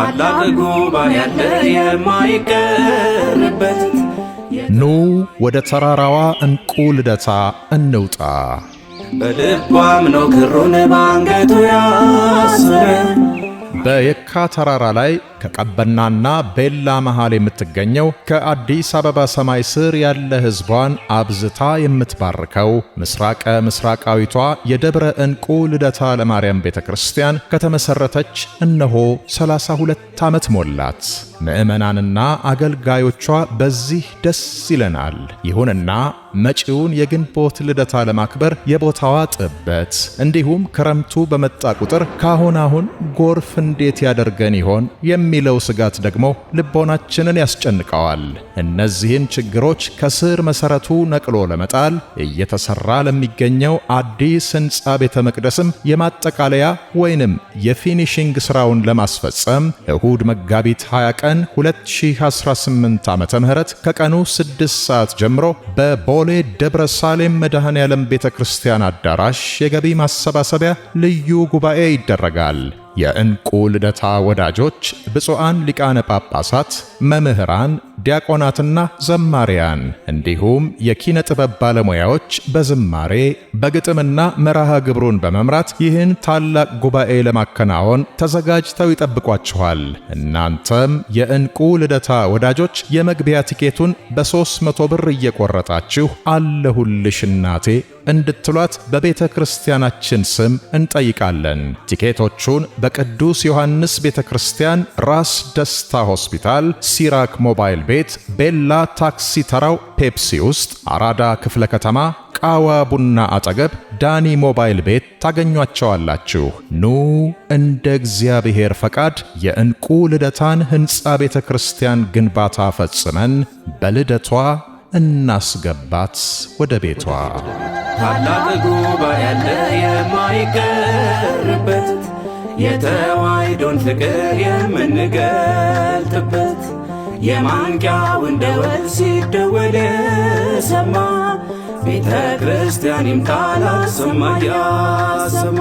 ታላቅ ጉባኤ ያለ የማይቀርበት ኑ ወደ ተራራዋ እንቁ ልደታ እንውጣ። በልቧም ነው ክሩን ባንገቱ ያሰረ በየካ ተራራ ላይ ከቀበናና ቤላ መሃል የምትገኘው ከአዲስ አበባ ሰማይ ስር ያለ ሕዝቧን አብዝታ የምትባርከው ምስራቃዊቷ የደብረ እንቁ ልደታ ለማርያም ቤተክርስቲያን ከተመሰረተች እነሆ 32 ዓመት ሞላት። ምዕመናንና አገልጋዮቿ በዚህ ደስ ይለናል። ይሁንና መጪውን የግንቦት ልደታ ለማክበር የቦታዋ ጥበት እንዲሁም ክረምቱ በመጣ ቁጥር ካሁን ጎርፍ እንዴት ያደርገን ይሆን የሚለው ስጋት ደግሞ ልቦናችንን ያስጨንቀዋል። እነዚህን ችግሮች ከስር መሰረቱ ነቅሎ ለመጣል እየተሰራ ለሚገኘው አዲስ ሕንጻ ቤተ መቅደስም የማጠቃለያ ወይንም የፊኒሺንግ ስራውን ለማስፈጸም እሁድ መጋቢት 20 ቀን 2018 ዓመተ ምህረት ከቀኑ 6 ሰዓት ጀምሮ በቦሌ ደብረ ሳሌም መድኃኔ ዓለም ቤተክርስቲያን አዳራሽ የገቢ ማሰባሰቢያ ልዩ ጉባኤ ይደረጋል። የእንቁ ልደታ ወዳጆች ብፁዓን ሊቃነ ጳጳሳት፣ መምህራን፣ ዲያቆናትና ዘማሪያን እንዲሁም የኪነ ጥበብ ባለሙያዎች በዝማሬ በግጥምና መርሃ ግብሩን በመምራት ይህን ታላቅ ጉባኤ ለማከናወን ተዘጋጅተው ይጠብቋችኋል። እናንተም የእንቁ ልደታ ወዳጆች የመግቢያ ቲኬቱን በ300 ብር እየቆረጣችሁ አለሁልሽ እናቴ እንድትሏት በቤተ ክርስቲያናችን ስም እንጠይቃለን። ቲኬቶቹን በቅዱስ ዮሐንስ ቤተ ክርስቲያን፣ ራስ ደስታ ሆስፒታል፣ ሲራክ ሞባይል ቤት፣ ቤላ ታክሲ ተራው ፔፕሲ ውስጥ፣ አራዳ ክፍለ ከተማ ቃዋ ቡና አጠገብ ዳኒ ሞባይል ቤት ታገኟቸዋላችሁ። ኑ እንደ እግዚአብሔር ፈቃድ የእንቁ ልደታን ሕንጻ ቤተ ክርስቲያን ግንባታ ፈጽመን በልደቷ እናስገባት ወደ ቤቷ። ታላቅ ጉባኤ ያለ የማይቀርበት የተዋሕዶን ፍቅር የምንገልጥበት የማንቂያውን ደወል ሲደወል ሰማ ቤተ ክርስቲያን ይምጣ ላሰማ ያሰማ